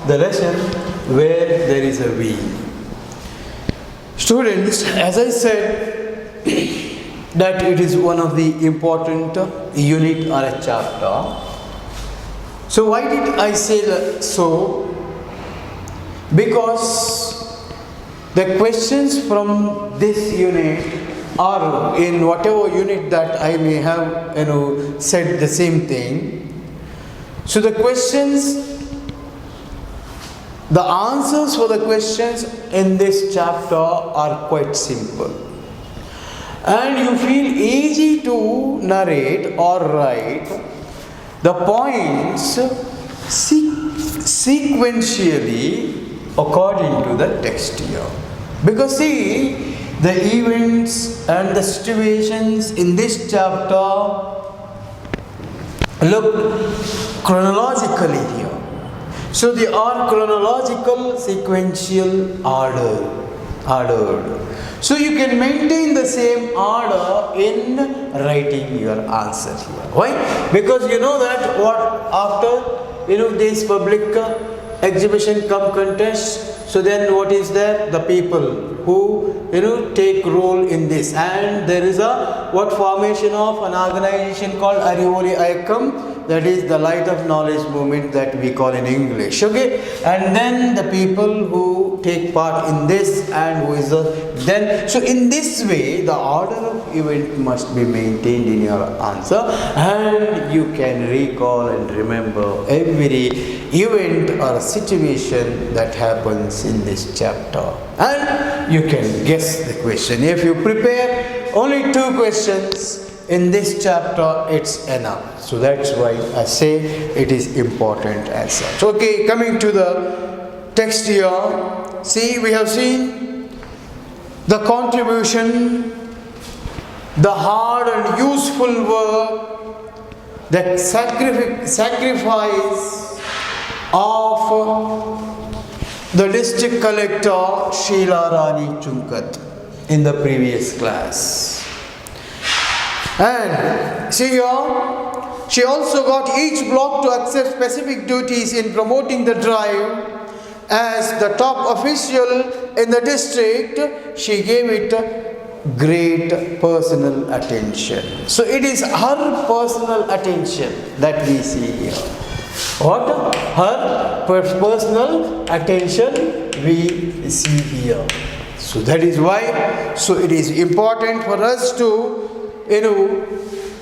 the lesson where there is a we. Students, as I said, that it is one of the important unit or a chapter. So why did I say that so? Because the questions from this unit or in whatever unit that I may have said the same thing. So the answers for the questions in this chapter are quite simple. And you feel easy to narrate or write the points sequentially according to the text here. Because see, the events and the situations in this chapter look chronologically here. So they are chronological, sequential ordered. So you can maintain the same order in writing your answer here. Why? Because you know that after this public exhibition come contest, so then what is there? The people who take role in this, and there is a formation of an organization called Arivoli Ayakam, that is the Light of Knowledge movement that we call in English. Okay, and then the people who take part in this and who is so in this way the order of event must be maintained in your answer, and you can recall and remember every event or situation that happens in this chapter, and you can guess the question. If you prepare only 2 questions in this chapter, it's enough. So that's why I say it is important as such. Okay, coming to the text here. See, we have seen the contribution, the hard and useful work, the sacrifice of the district collector Sheila Rani Chunkat in the previous class. And see here, she also got each block to accept specific duties in promoting the drive. As the top official in the district, she gave it great personal attention. So it is her personal attention that we see here. What? Her personal attention we see here. So that is why, so it is important for us to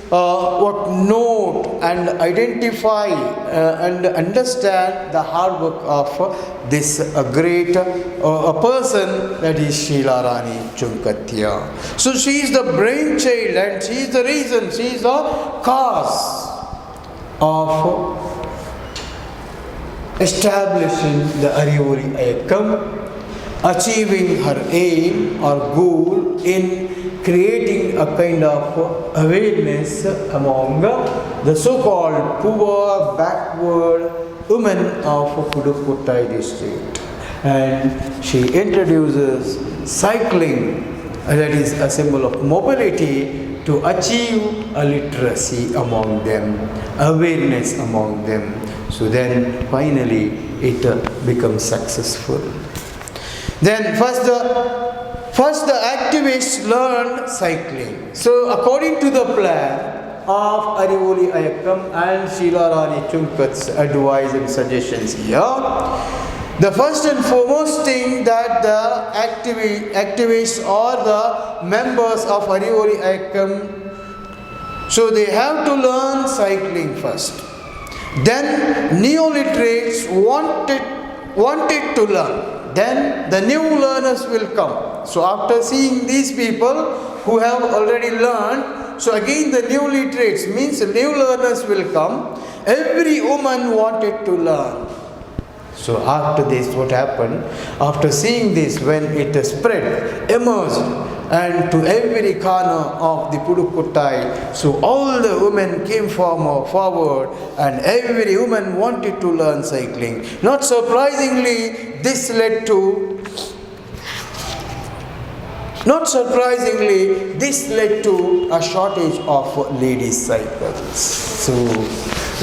note and identify and understand the hard work of this great person, that is Sheila Rani Chunkatia. So she is the brainchild and she is the reason, she is the cause of establishing the Arivoli Ayakam, achieving her aim or goal in creating a kind of awareness among the so-called poor, backward women of Pudukkottai district. And she introduces cycling, that is a symbol of mobility, to achieve a literacy among them, awareness among them. So then finally it becomes successful. Then first the activists learned cycling. So according to the plan of Arivoli Ayakam and Sheila Rani Chunkat's advice and suggestions here, the first and foremost thing that the activists or the members of Arivoli Ayakam, so they have to learn cycling first. Then neo-literates wanted to learn. Then the new learners will come. So after seeing these people who have already learned, so again the new literates means the new learners will come. Every woman wanted to learn. So after this, what happened? After seeing this, when it spread, emerged, and to every corner of the Pudukkottai, so all the women came forward, and every woman wanted to learn cycling. Not surprisingly, this led to a shortage of ladies' cycles. So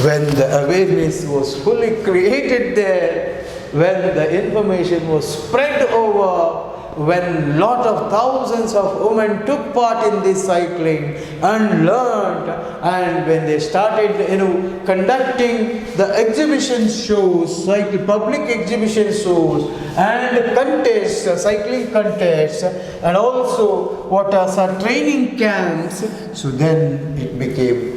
when the awareness was fully created there, when the information was spread over, when lot of thousands of women took part in this cycling and learned, and when they started conducting the exhibition shows, public exhibition shows and contests, cycling contests, and also what are some training camps, so then it became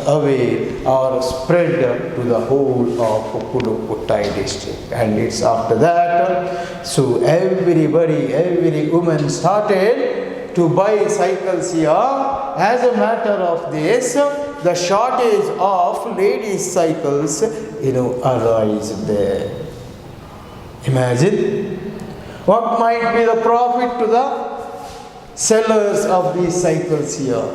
aware or spread to the whole of Pudukkottai district. And it's after that, so every woman started to buy cycles here. As a matter of this, the shortage of ladies' cycles, arise there. Imagine what might be the profit to the sellers of these cycles here.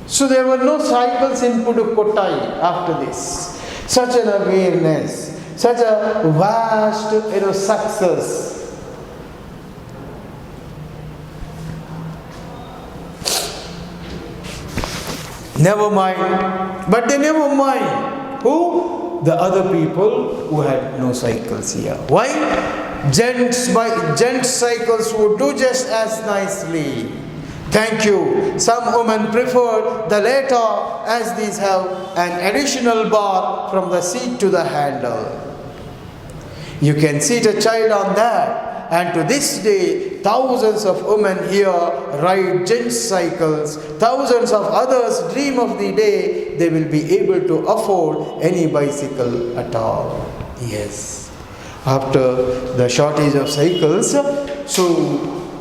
So there were no cycles in Pudukkottai after this. Such an awareness, such a vast, success. Never mind. But they never mind. Who? The other people who had no cycles here. Why? Gents cycles would do just as nicely. Thank you. Some women prefer the latter, as these have an additional bar from the seat to the handle. You can seat a child on that. And to this day, thousands of women here ride gents cycles. Thousands of others dream of the day they will be able to afford any bicycle at all. Yes. After the shortage of cycles, so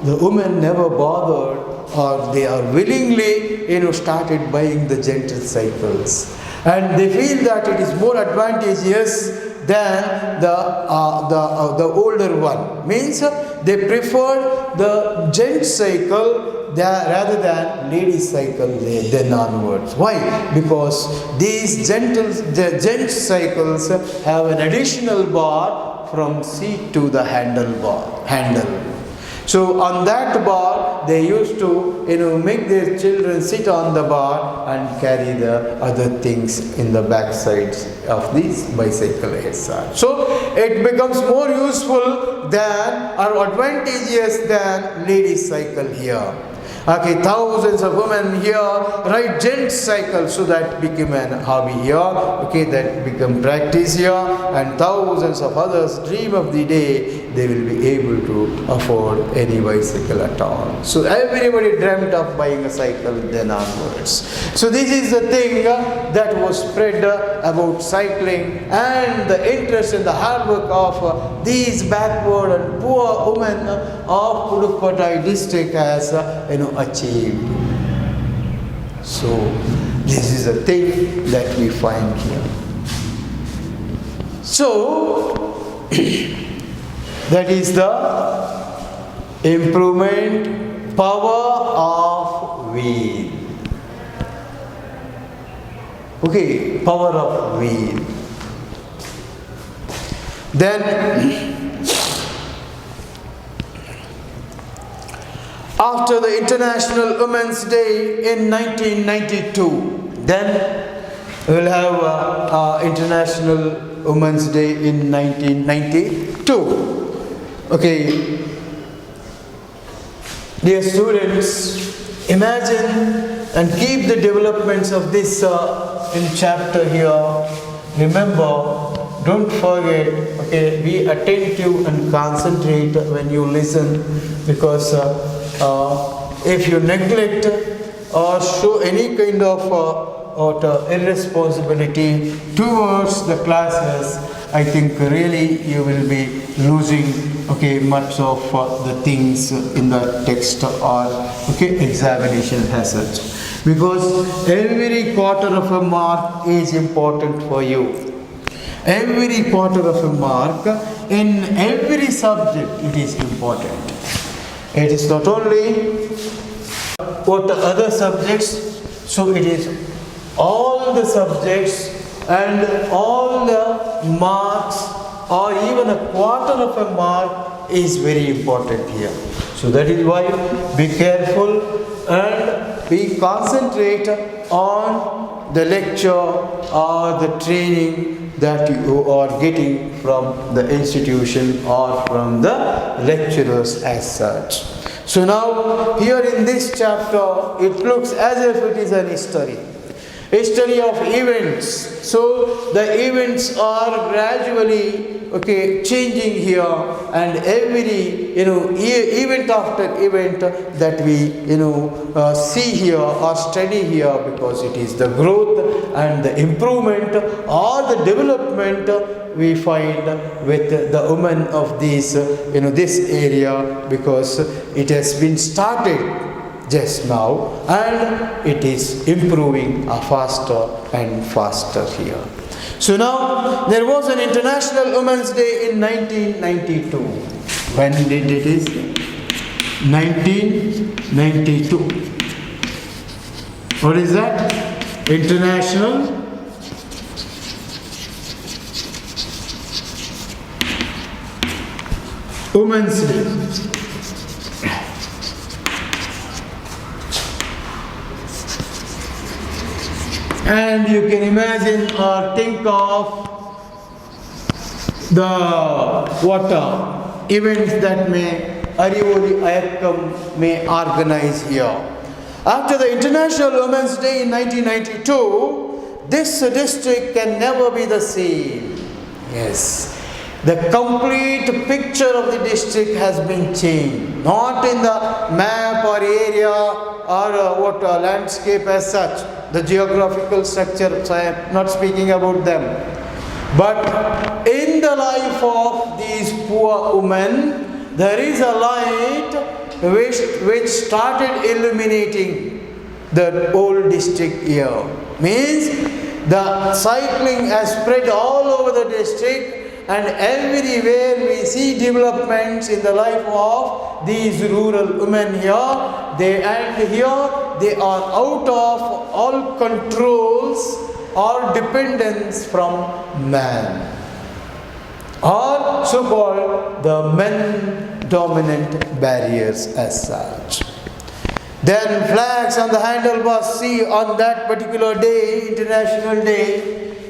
the women never bothered, or they are willingly, started buying the gentle cycles. And they feel that it is more advantageous than the older one. Means they prefer the gent cycle rather than lady cycle then onwards. Why? Because these gent cycles have an additional bar from seat to the handle. So on that bar, they used to, make their children sit on the bar and carry the other things in the back sides of this bicycle SR. So it becomes more useful than or advantageous than ladies cycle here. Okay, thousands of women here ride gent cycles, so that became an hobby here. Okay, that become practice here, and thousands of others dream of the day they will be able to afford any bicycle at all. So everybody dreamt of buying a cycle then onwards. So this is the thing that was spread about cycling, and the interest and the hard work of these backward and poor women of Pudukkottai district has achieved. So this is a thing that we find here. So that is the improvement power of will. Okay, power of will. Then after the International Women's Day in 1992, then we will have International Women's Day in 1992. Okay, dear students, imagine and keep the developments of this in chapter here. Remember, don't forget, okay, be attentive and concentrate when you listen, because if you neglect or show any kind of irresponsibility towards the classes, I think really you will be losing much of the things in the text or examination as such, because every quarter of a mark is important for you. Every quarter of a mark in every subject, it is important. It is not only what the other subjects, so it is all the subjects and all the marks, or even a quarter of a mark is very important here. So that is why be careful and be concentrate on the lecture or the training that you are getting from the institution or from the lecturers as such. So now here in this chapter, it looks as if it is an history of events. So the events are gradually changing here, and every event after event that we see here or study here, because it is the growth and the improvement or the development we find with the women of this area, because it has been started just now and it is improving faster and faster here. So now there was an International Women's Day in 1992. When did it is? 1992. What is that? International Women's Day. And you can imagine or think of the events that Arivoli Ayakkam may organize here. After the International Women's Day in 1992, this district can never be the same. Yes. The complete picture of the district has been changed. Not in the map or area or landscape as such. The geographical structure, so I am not speaking about them. But in the life of these poor women, there is a light which started illuminating the whole district here. Means the cycling has spread all over the district, and everywhere we see developments in the life of these rural women here. They are out of all controls or dependence from man, or so-called the men dominant barriers as such. Then flags on the handlebars, see on that particular day,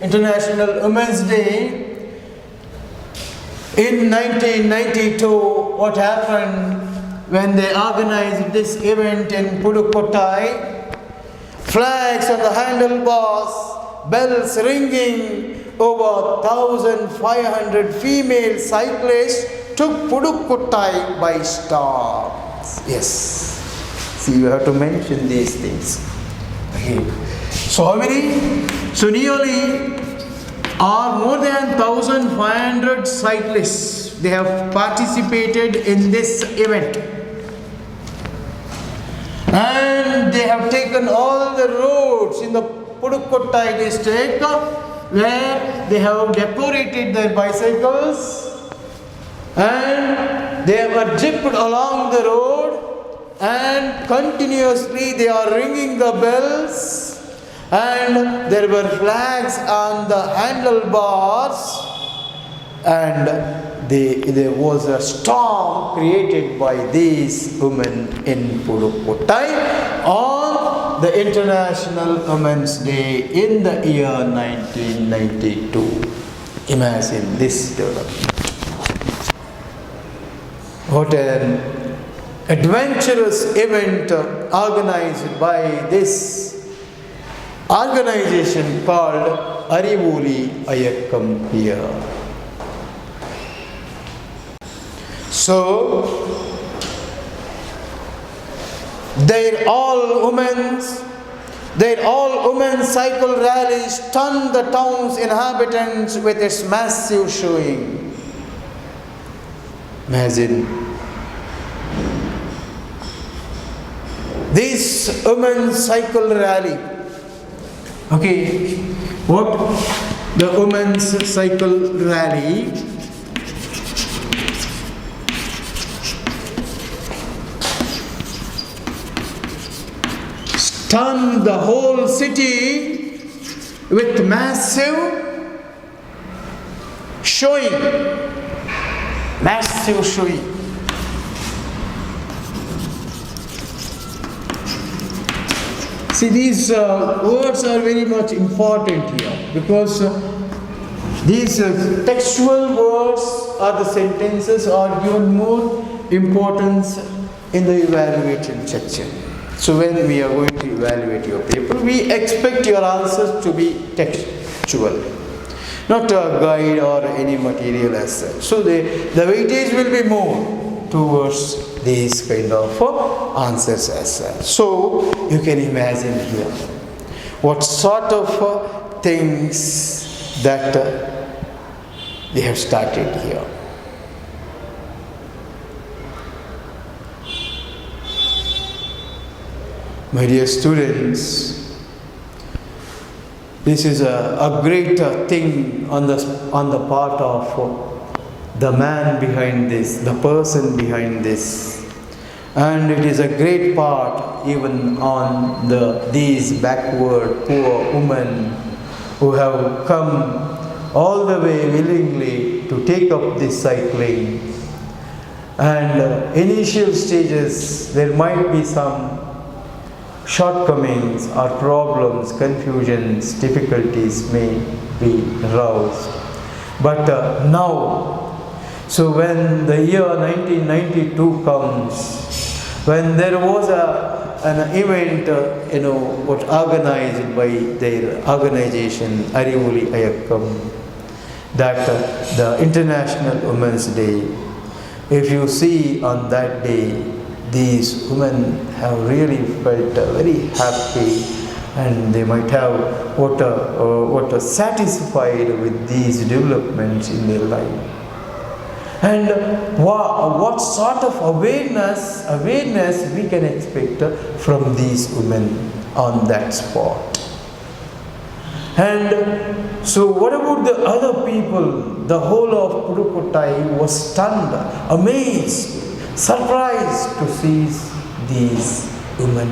International Women's Day, in 1992, what happened when they organized this event in Pudukottai? Flags on the handlebars, bells ringing, over 1,500 female cyclists took Pudukottai by storm. Yes. See, you have to mention these things. Okay. So how many? So nearly more than 1,500 cyclists, they have participated in this event. And they have taken all the roads in the Pudukottai district where they have decorated their bicycles, and they were jeeped along the road, and continuously they are ringing the bells. And there were flags on the handlebars, and there was a storm created by these women in Pudukottai on the International Women's Day in the year 1992. Imagine this development. What an adventurous event organized by this organization called Arivoli Ayakkam here. So, their all-women cycle rally stunned the town's inhabitants with its massive showing. Imagine. This women's cycle rally. Okay, what the women's cycle rally stunned the whole city with massive showing. Massive showing. See, these words are very much important here, because These textual words or the sentences are given more importance in the evaluation section. So when we are going to evaluate your paper, we expect your answers to be textual, not a guide or any material as such. So the weightage will be more towards these kind of answers as such. So you can imagine here what sort of things that they have started here. My dear students, this is a great thing on the part of the man behind this, the person behind this. And it is a great part even on these backward poor women who have come all the way willingly to take up this cycling. And initial stages there might be some shortcomings or problems, confusions, difficulties may be aroused. But now, so when the year 1992 comes, when there was an event, what organized by their organization, Arivuli Ayakkam, that the International Women's Day, if you see on that day, these women have really felt very happy, and they might have what satisfied with these developments in their life. And what sort of awareness we can expect from these women on that spot. And so what about the other people? The whole of Pudukottai was stunned, amazed, surprised to see these women.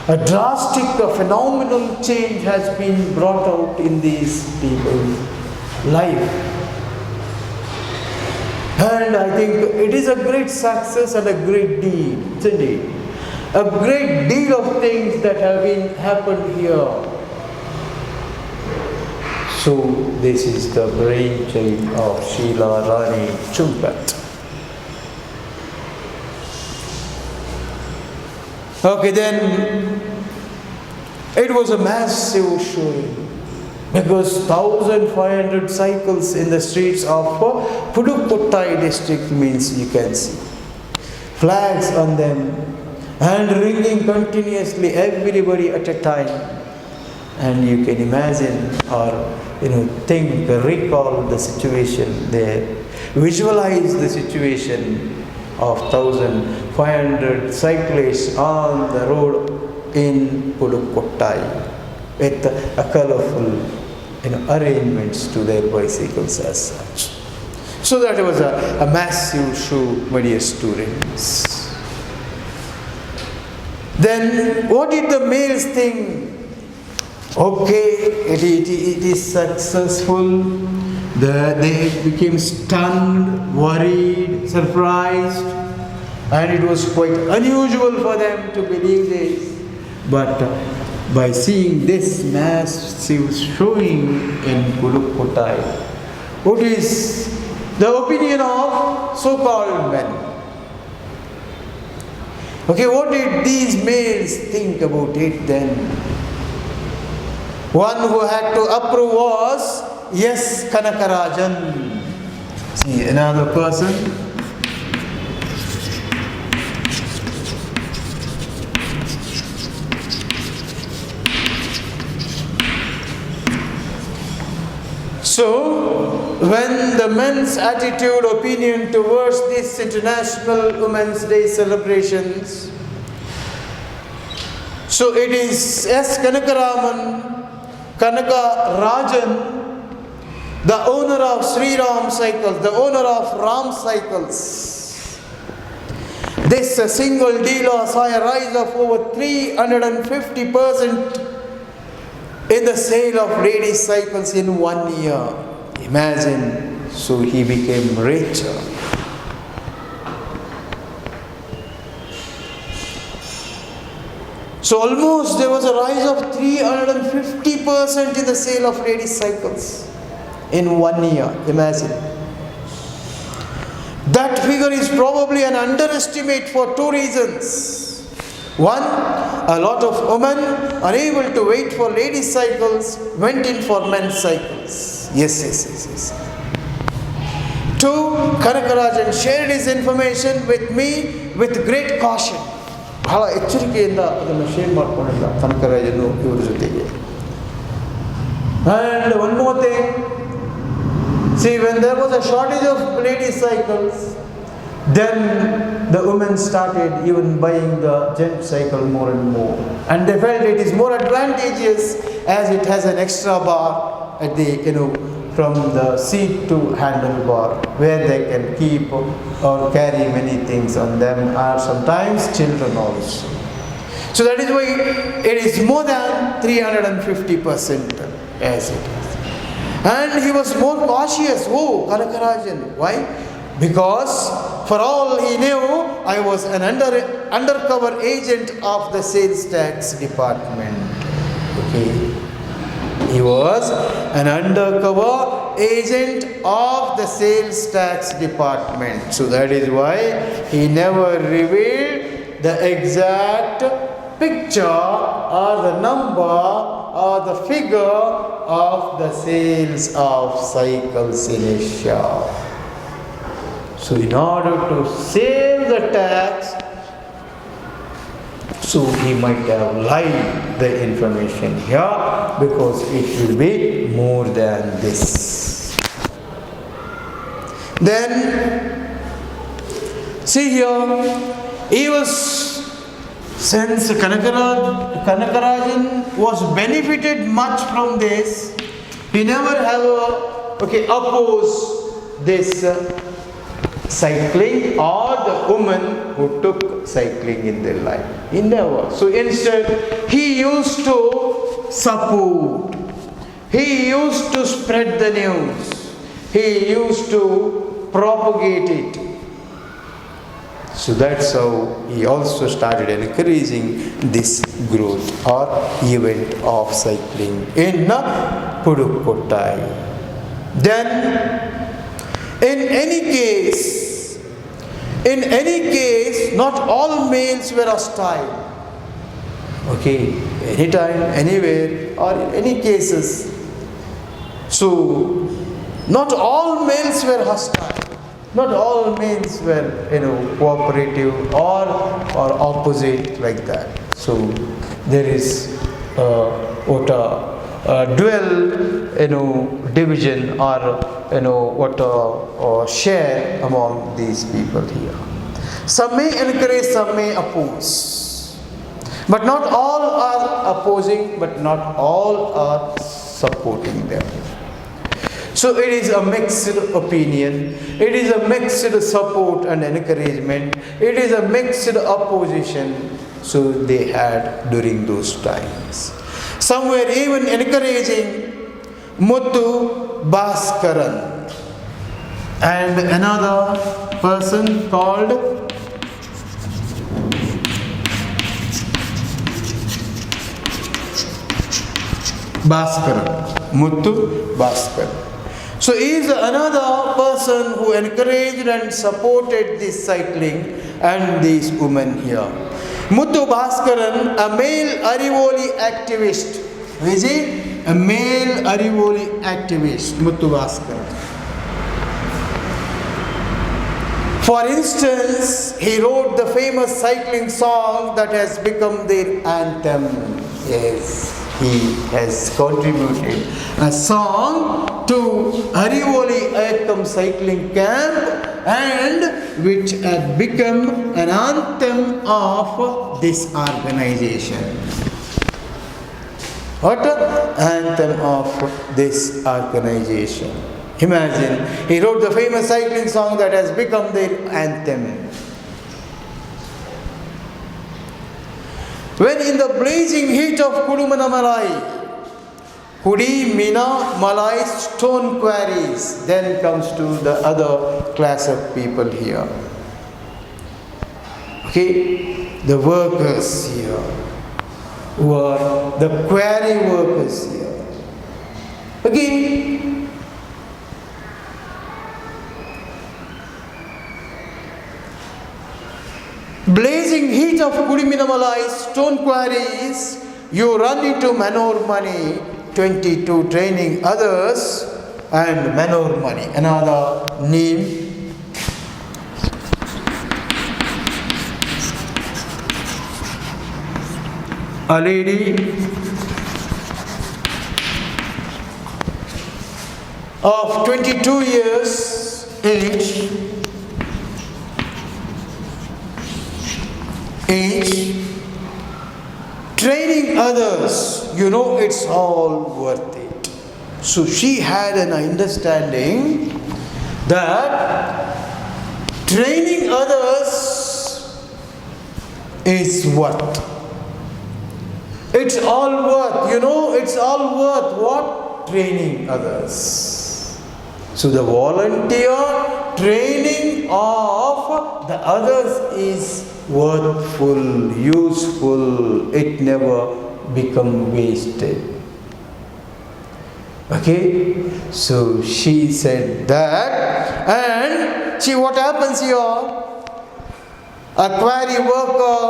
A drastic, phenomenal change has been brought out in these people's life. And I think it is a great success and a great deed, isn't it? A great deal of things that have happened here. So this is the brainchild of Sheila Rani Chumpat. Okay, then it was a massive showing because 1,500 cycles in the streets of Pudukottai district means you can see flags on them and ringing continuously, everybody at a time. And you can imagine or recall the situation there, visualize the situation of 1,500 cyclists on the road in Pudukottai with a colorful arrangements to their bicycles as such. So that was a massive show, my dear students. Then what did the males think? Okay, it is successful. They became stunned, worried, surprised, and it was quite unusual for them to believe this. But by seeing this massive showing in Pudukottai, what is the opinion of so-called men? Okay, what did these males think about it then? One who had to approve was, yes, Kanakarajan. See, another person. So, when the men's attitude, opinion towards this International Women's Day celebrations, so it is S. Kanakaraman, Kanaka Rajan, the owner of Sri Ram Cycles, the owner of Ram Cycles. This single dealer saw a rise of over 350% in the sale of ladies' cycles in 1 year. Imagine, so he became richer. So almost there was a rise of 350% in the sale of ladies' cycles. in 1 year. Imagine. That figure is probably an underestimate for 2 reasons. One, a lot of women unable to wait for ladies' cycles went in for men's cycles. Yes. 2, Kanakarajan shared his information with me with great caution. ಬಹಳ ಎಚ್ಚರಿಕೆಯಿಂದ ಅದನ್ನು share ಮಾಡಿಕೊಂಡಿಲ್ಲ ಕನಕರಾಜನು ಇವರ ಜೊತೆಗೆ. And one more thing, see, when there was a shortage of ladies' cycles, then the women started even buying the gent cycle more and more, and they felt it is more advantageous as it has an extra bar at the from the seat to handlebar, where they can keep or carry many things on them, or sometimes children also. So that is why it is more than 350% as it is. And he was more cautious. Oh, Kanakarajan. Why? Because for all he knew, I was an undercover agent of the sales tax department. Okay. He was an undercover agent of the sales tax department. So that is why he never revealed the exact picture or the number or the figure of the sales of cycles in a shop. So in order to save the tax, so he might have lied the information here, because it will be more than this. Then, see here, he was, since Kanakarajan was benefited much from this, he never ever opposed this cycling or the woman who took cycling in their life. He never. So instead, he used to support. He used to spread the news. He used to propagate it. So that's how he also started encouraging this growth or event of cycling in Pudukottai. Then, in any case, not all males were hostile. Okay, anytime, anywhere, or in any cases. So, not all males were hostile. Not all males were, cooperative or opposite like that. So, there is dual, division or share among these people here. Some may encourage, some may oppose. But not all are opposing, but not all are supporting them. So it is a mixed opinion, it is a mixed support and encouragement, it is a mixed opposition, so they had during those times. Some were even encouraging Muthu Bhaskaran and another person called Bhaskaran, Muthu Bhaskaran. So he is another person who encouraged and supported this cycling and these women here. Muthu Bhaskaran, a male Arivoli activist. Is he? A male Arivoli activist, Muthu Bhaskaran. For instance, he wrote the famous cycling song that has become their anthem. Yes, he has contributed a song to Arivoli Ayakam cycling camp, and which had become an anthem of this organization. What anthem of this organization? Imagine, he wrote the famous cycling song that has become their anthem. When in the blazing heat of Kudumanamalai, Kudi, Mina, Malai stone quarries, then comes to the other class of people here. Okay, the workers here, who are the quarry workers here. Again, blazing heat of Kudiminimalized stone quarries, you run into manure money. 22, training others and manure money. Another name. A lady of 22 years age, training others, it's all worth it. So she had an understanding that training others is worth. It's all worth, it's all worth what? Training others. So the volunteer training of the others is worthful, useful, it never become wasted. Okay, so she said that, and see what happens here. A quarry worker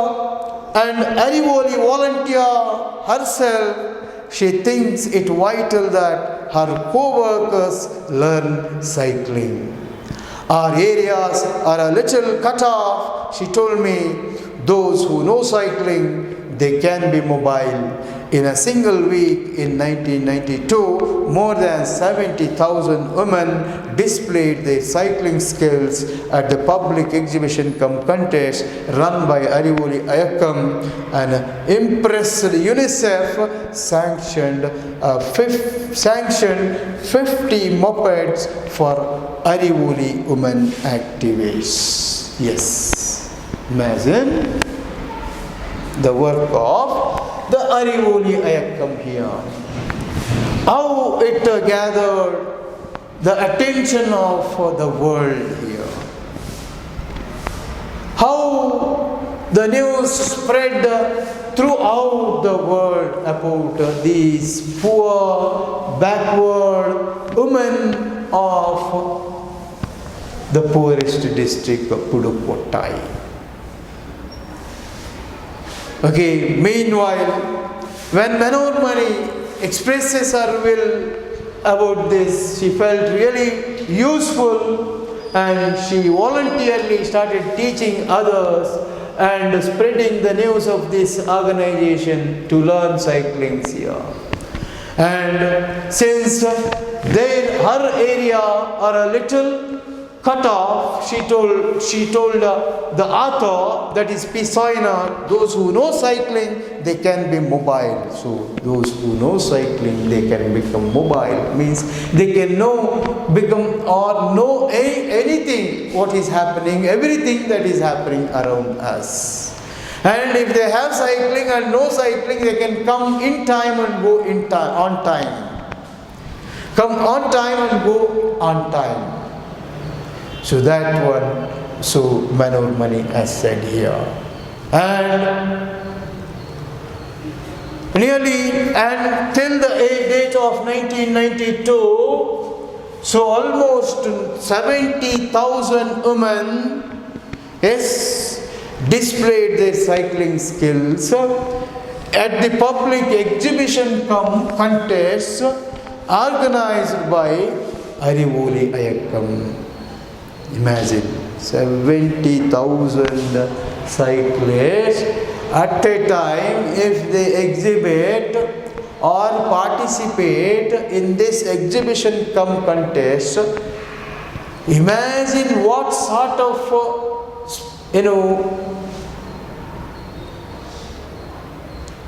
and Arivoli volunteer herself, she thinks it vital that her co-workers learn cycling. Our areas are a little cut off, she told me. Those who know cycling, they can be mobile. In a single week in 1992, more than 70,000 women displayed their cycling skills at the public exhibition contest run by Arivoli Ayakam, and impressed UNICEF sanctioned 50 mopeds for Arivoli women activists. Yes, imagine the work of the Arivoli Ayakam here. How it gathered the attention of the world here. How the news spread throughout the world about these poor, backward women of the poorest district of Pudukottai. Okay, meanwhile, when Manoharmani expresses her will about this, she felt really useful and she voluntarily started teaching others and spreading the news of this organization to learn cycling here. And since her area are a little cut off, she told the author, that is Pisoina, those who know cycling, they can be mobile. So those who know cycling, they can become mobile. Means they can know anything what is happening, everything that is happening around us. And if they have cycling and know cycling, they can come in time and go on time. Come on time and go on time. So that one, so Manoharmani has said here. And till the date of 1992, so almost 70,000 women displayed their cycling skills at the public exhibition contest organized by Arivoli Ayakam. Imagine 70,000 cyclists at a time. If they exhibit or participate in this exhibition contest, imagine what sort of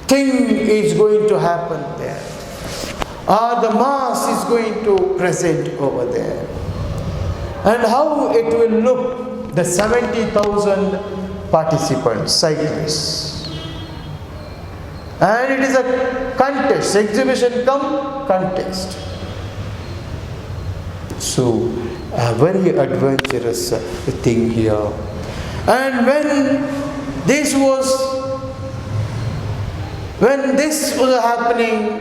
thing is going to happen there, or the mass is going to present over there. And how it will look, the 70,000 participants, cyclists. And it is a contest, exhibition contest. So, a very adventurous thing here. And when this was happening,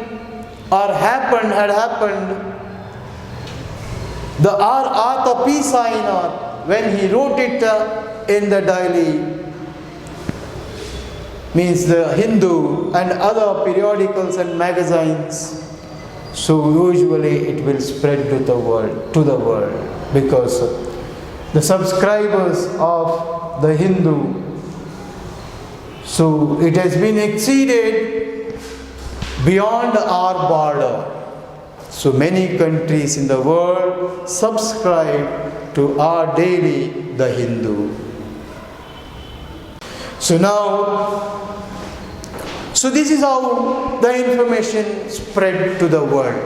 or had happened, the Artha P. Sainath, when he wrote it in the diary, means the Hindu and other periodicals and magazines, so usually it will spread to the world, because the subscribers of the Hindu, so it has been exceeded beyond our border. So many countries in the world subscribe to our daily the Hindu. So now, so this is how the information spread to the world.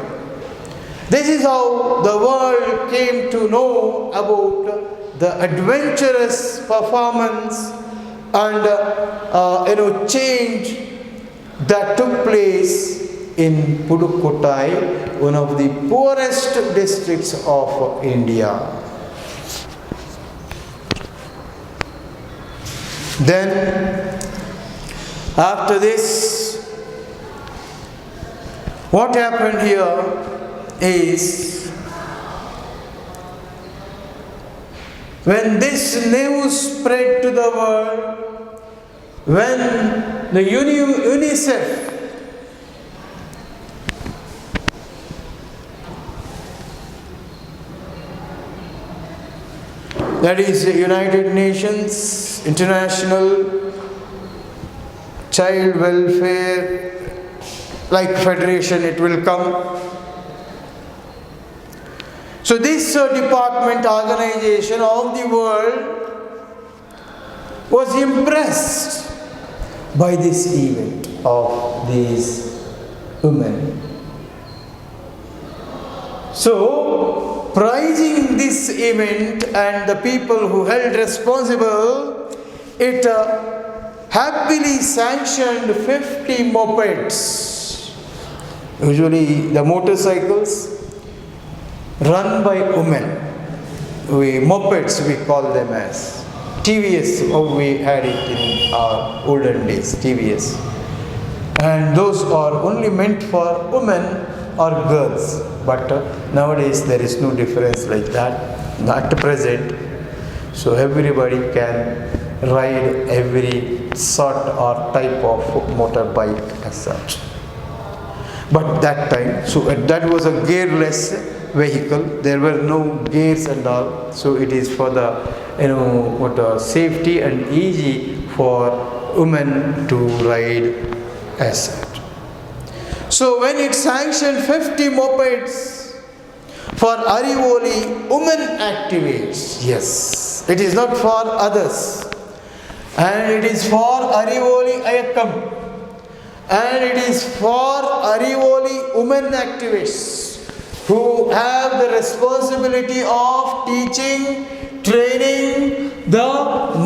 This is how the world came to know about the adventurous performance and change that took place in Pudukkottai, one of the poorest districts of India. Then, after this, what happened here is, when this news spread to the world, when the UNICEF that is the United Nations International Child Welfare, like federation, it will come. So this department, organization of the world was impressed by this event of these women. So, prizing this event and the people who held responsible, it happily sanctioned 50 mopeds, usually the motorcycles run by women. Mopeds we call them as TVS, we had it in our olden days, TVS. And those are only meant for women or girls, but nowadays there is no difference like that, not present. So everybody can ride every sort or type of motorbike as such. But that time, so that was a gearless vehicle, there were no gears and all, so it is for the safety and easy for women to ride as such. So when it sanctioned 50 mopeds for Arivoli women activists, yes, it is not for others, and it is for Arivoli Ayakam, and it is for Arivoli women activists who have the responsibility of teaching, training the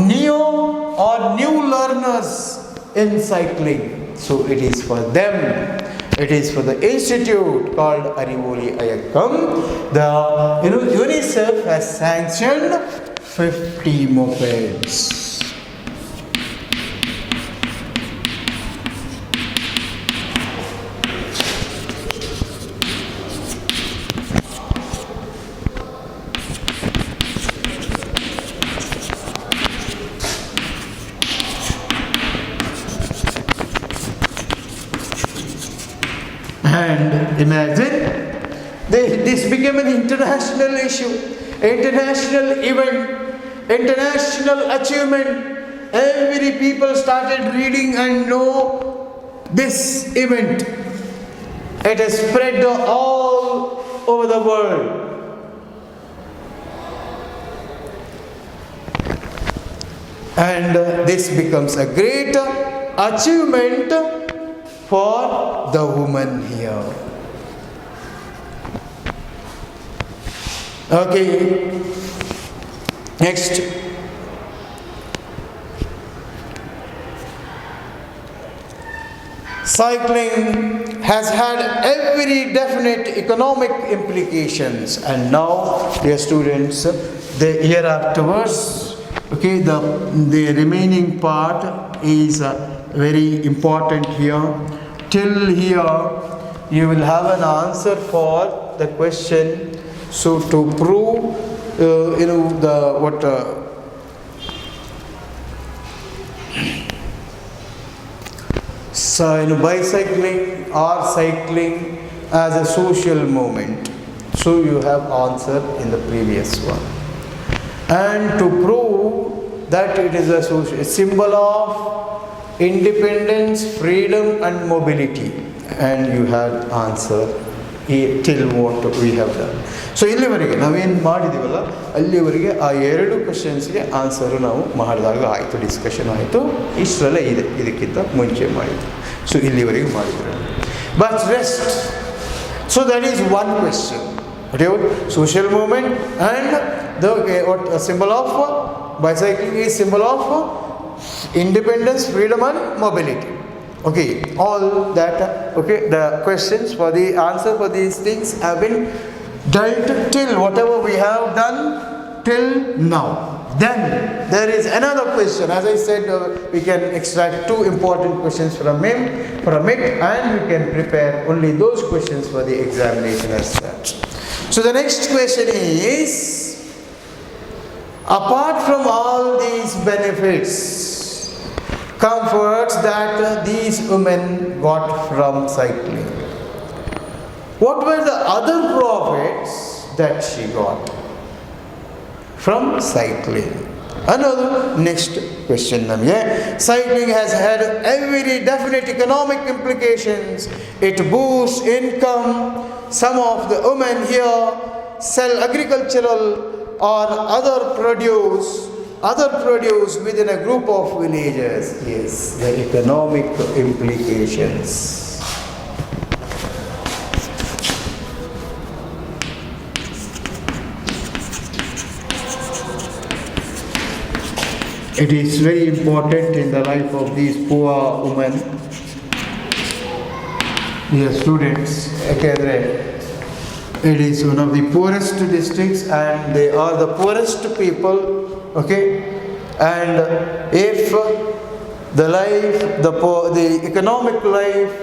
new learners in cycling. So it is for them. It is for the institute called Arivoli Ayakam. The UNICEF has sanctioned 50 mopeds. And imagine, this became an international issue, international event, international achievement. Every people started reading and know this event. It has spread all over the world. And this becomes a great achievement for the woman here. Okay, next. Cycling has had every definite economic implications, and now, dear students, the year afterwards, okay, the remaining part is very important here. Till here, you will have an answer for the question. So to prove, bicycling or cycling as a social movement. So you have answered in the previous one. And to prove that it is a symbol of independence, freedom and mobility, and you had answered till what we have done. So ಇಲ್ಲಿವರೆಗೆ ನಾವೇನು ಮಾಡಿದ್ದೀವಲ್ಲ ಅಲ್ಲಿವರೆಗೆ ಆ 2 ಕ್ವೆಶನ್ಸ್ಗೆ answer ನಾವು ಮಾಡಿದಾಗ ಆಯಿತು, discussion ಆಯಿತು. ಇಷ್ಟರಲ್ಲೇ ಇದೆ, ಇದಕ್ಕಿಂತ ಮುಂಚೆ ಮಾಡಿದ್ದು. ಸೊ ಇಲ್ಲಿವರೆಗೆ ಮಾಡಿದ್ರು. But rest, so that is one question. whatever social movement and the what a symbol of bicycling is symbol of independence, freedom and mobility. Okay, all that. Okay, the questions for the answer for these things have been dealt till whatever we have done till now. Then there is another question. As I said, we can extract 2 important questions from it, and we can prepare only those questions for the examination as such. So the next question is, apart from all these benefits, comforts that these women got from cycling, what were the other profits that she got from cycling? Another next question. Cycling has had very definite economic implications. It boosts income. Some of the women here sell agricultural or other produce within a group of villages. Yes, the economic implications. It is very important in the life of these poor women. Dear students, it is one of the poorest districts and they are the poorest people. Okay, and if the economic life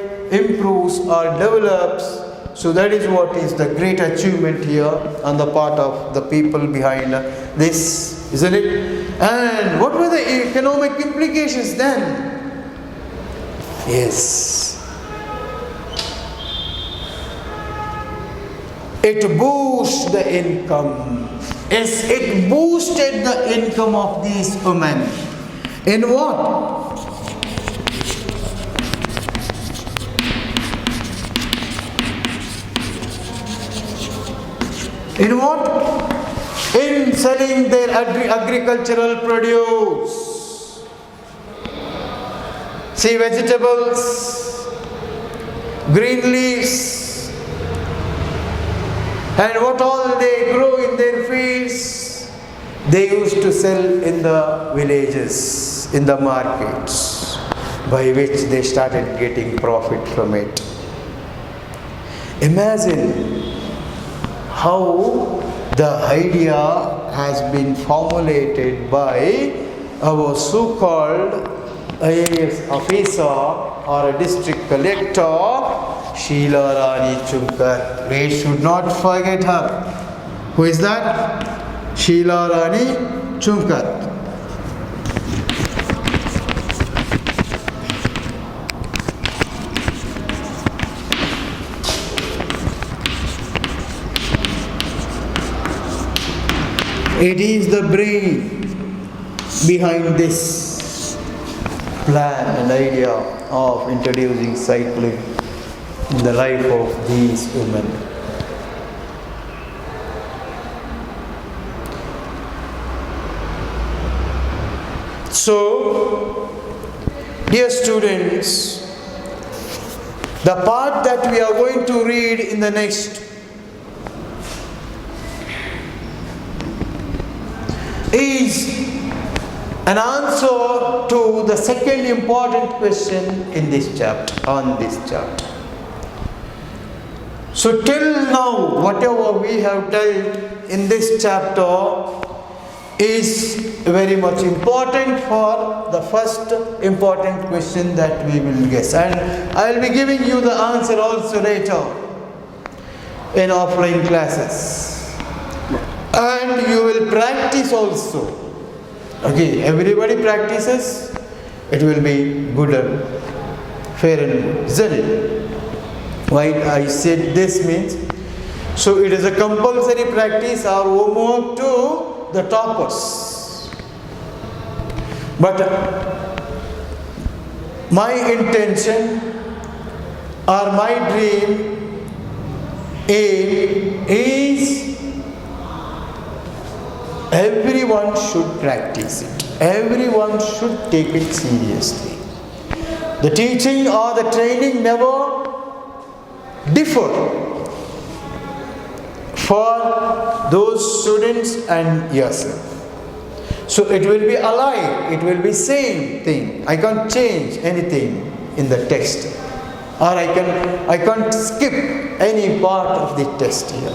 improves or develops, so that is what is the great achievement here on the part of the people behind this, isn't it? And what were the economic implications then? Yes, it boosts the income. Yes, it boosted the income of these women. In what? In what? In selling their agricultural produce. See, vegetables, green leaves, and what all they grow in their fields, they used to sell in the villages, in the markets, by which they started getting profit from it. Imagine how the idea has been formulated by our so-called IAS officer or a district collector, Sheila Rani Chunkar. We should not forget her. Who is that? Sheila Rani Chunkar. It is the brain behind this plan and idea of introducing cycling in the life of these women. So, dear students, the part that we are going to read in the next is an answer to the second important question in this chapter, on this chapter. So till now, whatever we have dealt in this chapter is very much important for the first important question that we will guess. And I will be giving you the answer also later in offline classes. And you will practice also. Okay, everybody practices, it will be gooder. fair and good, isn't it? Why I said this means, so it is a compulsory practice or homework to the toppers. But my intention or my dream is everyone should practice it. Everyone should take it seriously. The teaching or the training never differ for those students and yourself. So it will be alive, it will be same thing. I can't change anything in the text, or I can't skip any part of the text here.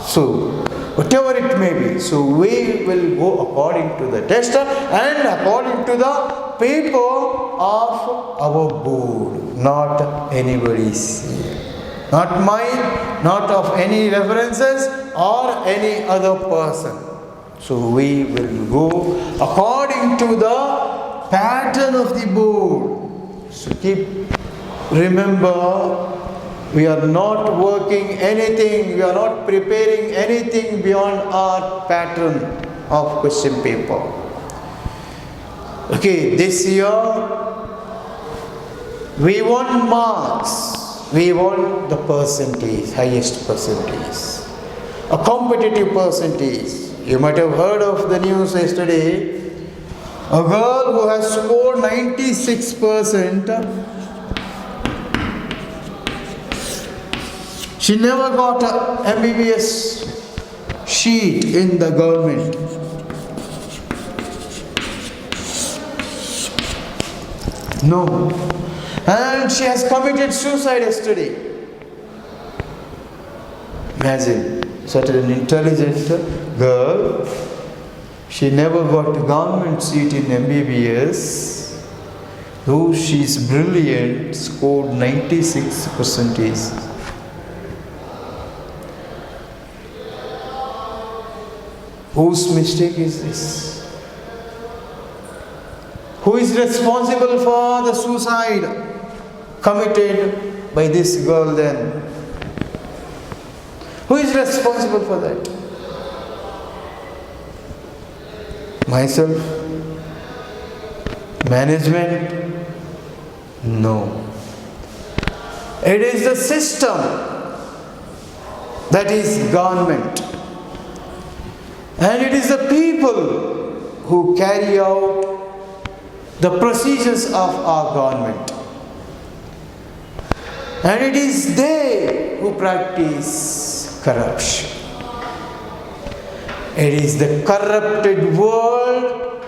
So whatever it may be, so we will go according to the text and according to the paper of our board, not anybody's here. Not mine, not of any references or any other person. So we will go according to the pattern of the board. So remember, we are not working anything, we are not preparing anything beyond our pattern of question paper. Okay, this year we want marks. We want the percentage, highest percentage, a competitive percentage. You might have heard of the news yesterday. A girl who has scored 96%, she never got a MBBS sheet in the government. No. And she has committed suicide yesterday. Imagine, such an intelligent girl. She never got a government seat in MBBS. Though she is brilliant, scored 96%. Whose mistake is this? Who is responsible for the suicide committed by this girl then? Who is responsible for that? Myself? Management? No. It is the system, that is government. And it is the people who carry out the procedures of our government. And it is they who practice corruption. It is the corrupted world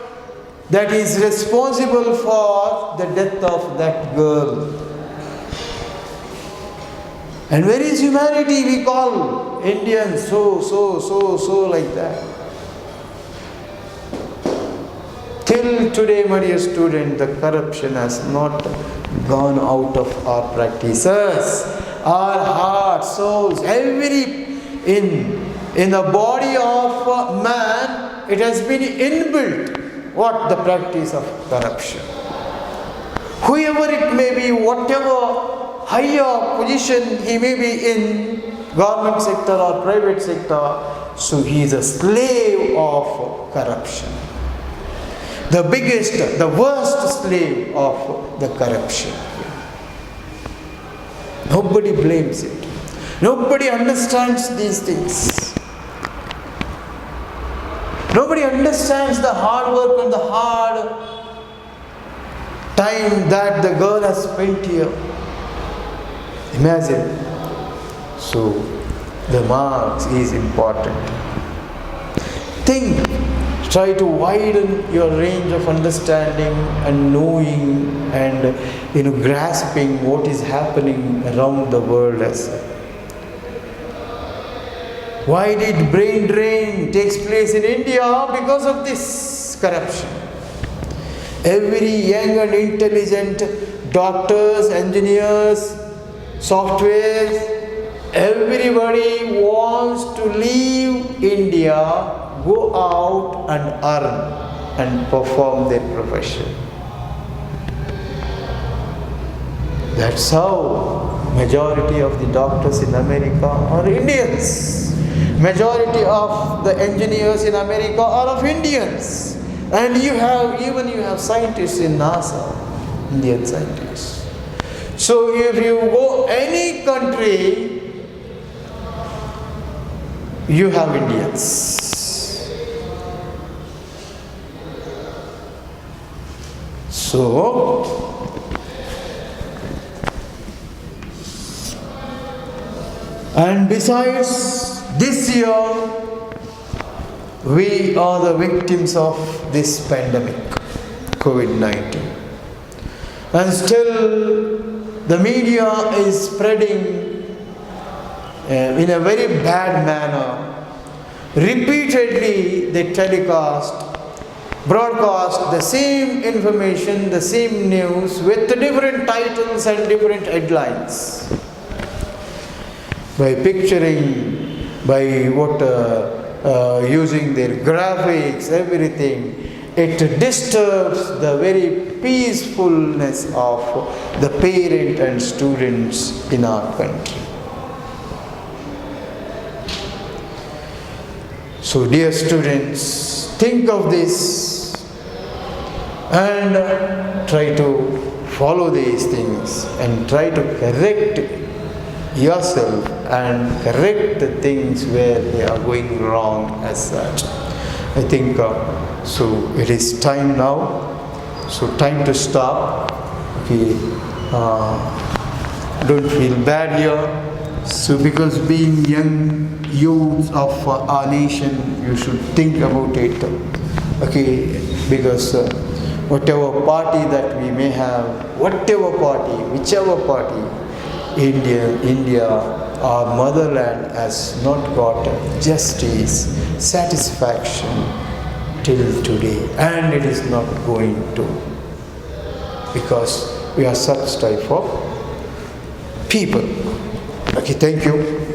that is responsible for the death of that girl. And where is humanity? We call Indians so like that. Till today, my dear student, the corruption has not gone out of our practices, our hearts, souls, in the body of man, it has been inbuilt. What? The practice of corruption. Whoever it may be, whatever higher position he may be in, government sector or private sector, so he is a slave of corruption. The biggest, the worst slave of the corruption. Nobody blames it. Nobody understands these things. Nobody understands the hard work and the hard time that the girl has spent here. Imagine. So, the marks is important. Think. Try to widen your range of understanding and knowing and grasping what is happening around the world as well. Why did brain drain takes place in India? Because of this corruption. Every young and intelligent doctors, engineers, softwares, everybody wants to leave India, go out and earn and perform their profession. That's how majority of the doctors in America are Indians. Majority of the engineers in America are of Indians. And you have scientists in NASA, Indian scientists. So if you go any country, you have Indians. So, and besides, this year we are the victims of this pandemic, COVID-19. And still the media is spreading in a very bad manner. Repeatedly they broadcast the same information, the same news with the different titles and different headlines. By picturing, by using their graphics, everything, it disturbs the very peacefulness of the parent and students in our country. So dear students, think of this and try to follow these things and try to correct yourself and correct the things where they are going wrong as such. I think so it is time now. So time to stop. Okay, don't feel bad here. So because being young youth of our nation, you should think about it. Okay, because whatever party that we may have, whatever party, whichever party, India, our motherland has not got justice, satisfaction till today, and it is not going to, because we are such type of people. Okay, thank you.